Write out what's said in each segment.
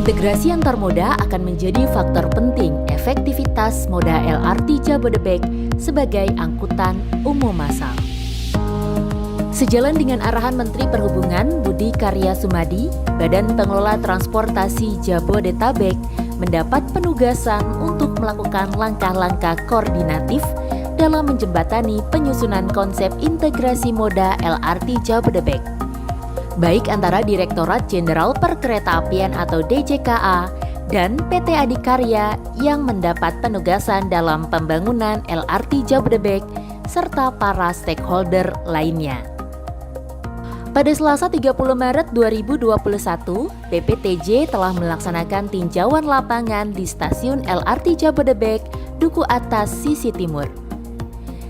Integrasi antar moda akan menjadi faktor penting efektivitas moda LRT Jabodebek sebagai angkutan umum massal. Sejalan dengan arahan Menteri Perhubungan Budi Karya Sumadi, Badan Pengelola Transportasi Jabodetabek mendapat penugasan untuk melakukan langkah-langkah koordinatif dalam menjembatani penyusunan konsep integrasi moda LRT Jabodebek, baik antara Direktorat Jenderal Perkeretaapian atau DJKA dan PT Adikarya yang mendapat penugasan dalam pembangunan LRT Jabodebek serta para stakeholder lainnya. Pada Selasa 30 Maret 2021, BPTJ telah melaksanakan tinjauan lapangan di stasiun LRT Jabodebek, Duku Atas, sisi timur.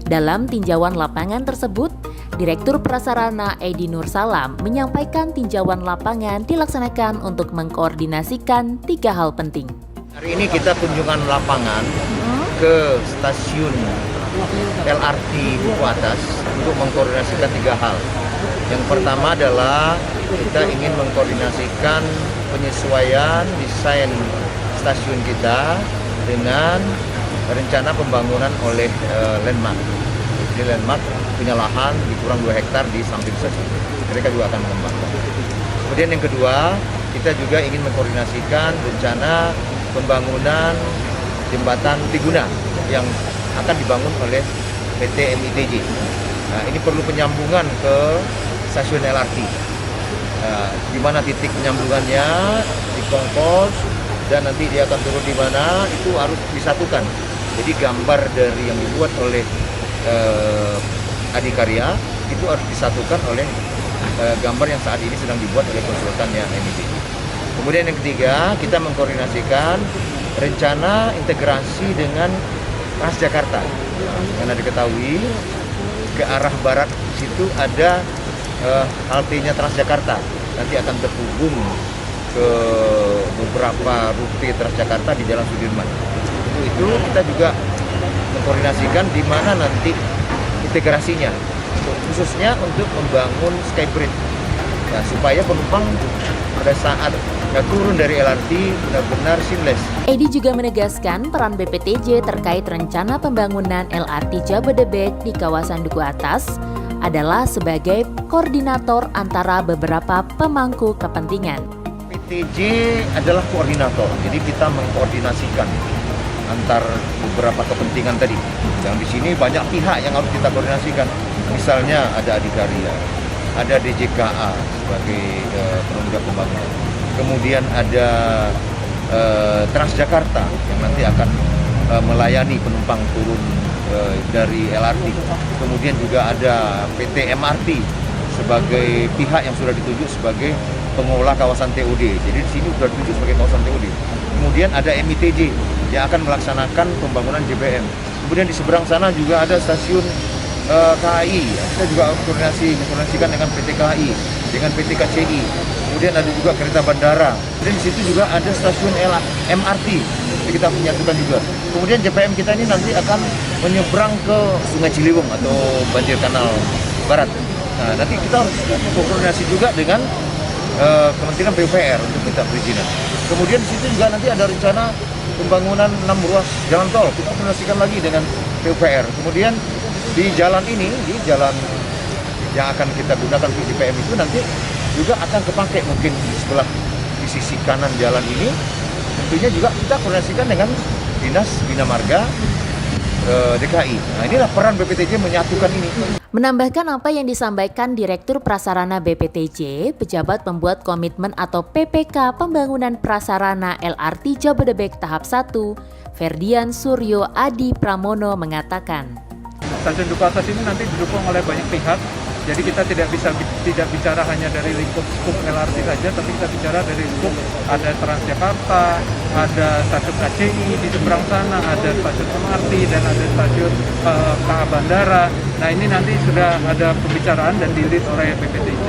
Dalam tinjauan lapangan tersebut, Direktur Prasarana Edi Nursalam menyampaikan tinjauan lapangan dilaksanakan untuk mengkoordinasikan 3 hal penting. Hari ini kita kunjungan lapangan ke stasiun LRT Duku Atas untuk mengkoordinasikan 3 hal. Yang pertama adalah kita ingin mengkoordinasikan penyesuaian desain stasiun kita dengan rencana pembangunan oleh Landmark. Jadi Landmark punya lahan di kurang 2 hektar di samping stasiun. Mereka juga akan mengembangkan. Kemudian yang kedua, kita juga ingin mengkoordinasikan rencana pembangunan jembatan Triguna yang akan dibangun oleh PT MITJ. Nah, ini perlu penyambungan ke stasiun LRT. Di mana titik penyambungannya, di Kongkos, dan nanti dia akan turun di mana, itu harus disatukan. Jadi gambar dari yang dibuat oleh Adikarya itu harus disatukan oleh gambar yang saat ini sedang dibuat oleh konsultannya MITJ. Kemudian yang ketiga, kita mengkoordinasikan rencana integrasi dengan Transjakarta. Karena diketahui ke arah barat situ ada haltenya Transjakarta. Nanti akan terhubung ke beberapa rute Transjakarta di Jalan Sudirman. Itu kita juga mengkoordinasikan di mana nanti integrasinya, khususnya untuk membangun Skybridge. Nah, supaya penumpang pada saat turun dari LRT benar-benar seamless. Edi juga menegaskan peran BPTJ terkait rencana pembangunan LRT Jabodebek di kawasan Duku Atas adalah sebagai koordinator antara beberapa pemangku kepentingan. BPTJ adalah koordinator, jadi kita mengkoordinasikan antar beberapa kepentingan tadi. Yang di sini banyak pihak yang harus kita koordinasikan. Misalnya ada Adikarya, ada DJKA sebagai penunggak pembangunan. Kemudian ada Transjakarta yang nanti akan melayani penumpang turun dari LRT. Kemudian juga ada PT MRT sebagai pihak yang sudah ditunjuk sebagai pengelola kawasan TOD. Jadi di sini sudah ditunjuk sebagai kawasan TOD. Kemudian ada MITJ yang akan melaksanakan pembangunan JPM. Kemudian di seberang sana juga ada stasiun KAI. Kita juga koordinasikan dengan PT KAI, dengan PT KCI. Kemudian ada juga kereta bandara. Dan di situ juga ada stasiun MRT. Jadi kita menyatukan juga. Kemudian JPM kita ini nanti akan menyeberang ke Sungai Ciliwung atau Banjir Kanal Barat. Nah, nanti kita harus koordinasi juga dengan Kementerian PUPR untuk minta perizinan. Kemudian di situ juga nanti ada rencana pembangunan 6 ruas jalan tol. Kita koordinasikan lagi dengan PUPR. Kemudian di jalan ini, di jalan yang akan kita gunakan untuk JPM itu nanti juga akan kepakai mungkin di sebelah di sisi kanan jalan ini. Tentunya juga kita koordinasikan dengan Dinas Bina Marga DKI. Nah, inilah peran BPTJ menyatukan ini. Menambahkan apa yang disampaikan Direktur Prasarana BPTJ, pejabat membuat komitmen atau PPK pembangunan prasarana LRT Jabodebek tahap 1, Ferdian Suryo Adi Pramono mengatakan. Stasiun Duku Atas ini nanti didukung oleh banyak pihak, jadi kita tidak bicara hanya dari lingkup skup LRT saja, tapi kita bicara dari lingkup ada Transjakarta, ada stasiun KCI di seberang sana, ada stasiun MRT dan ada stasiun KA Bandara. Nah, ini nanti sudah ada pembicaraan dan di-lead oleh BPTJ,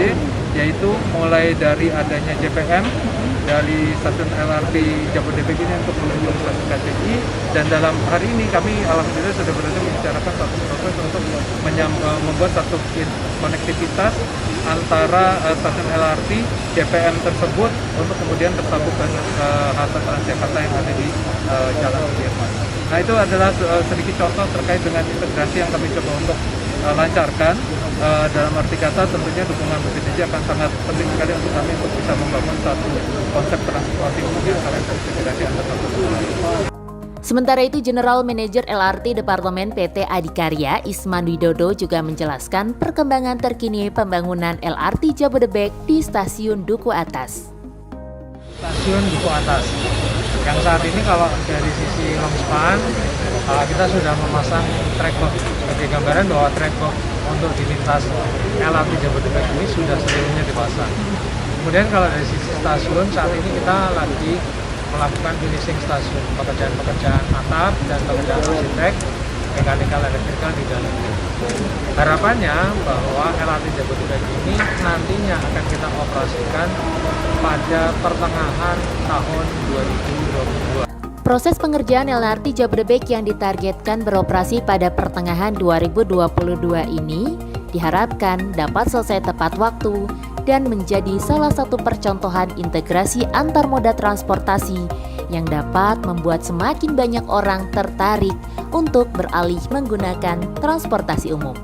yaitu mulai dari adanya JPM, dari stasiun LRT Jabodebek ini untuk menuju stasiun KCI, dan dalam hari ini kami alhamdulillah sudah berhasil membicarakan satu proses untuk membuat satu konektivitas antara stasiun LRT JPM tersebut untuk kemudian tersambung ke halte Transjakarta yang ada di Jalan Sudirman. Nah, itu adalah sedikit contoh terkait dengan integrasi yang kami coba untuk lancarkan. Dalam arti kata tentunya dukungan BPTJ akan sangat penting sekali untuk kami untuk bisa membangun satu konsep transportasi umum yang sangat terintegrasi antar satu sama lain. Sementara itu, General Manager LRT Departemen PT Adikarya Isman Widodo juga menjelaskan perkembangan terkini pembangunan LRT Jabodebek di Stasiun Duku Atas. Stasiun Duku Atas, yang saat ini kalau dari sisi longspan kita sudah memasang track box. Sebagai gambaran bahwa track box untuk di lintas LRT Jabodebek ini sudah seluruhnya dipasang. Kemudian kalau dari sisi stasiun, saat ini kita lagi melakukan finishing stasiun, pekerjaan-pekerjaan atap dan pekerjaan arsitek, mekanikal, elektrikal di dalamnya. Harapannya bahwa LRT Jabodebek ini nantinya akan kita operasikan pada pertengahan tahun 2022. Proses pengerjaan LRT Jabodebek yang ditargetkan beroperasi pada pertengahan 2022 ini diharapkan dapat selesai tepat waktu dan menjadi salah satu percontohan integrasi antar moda transportasi yang dapat membuat semakin banyak orang tertarik untuk beralih menggunakan transportasi umum.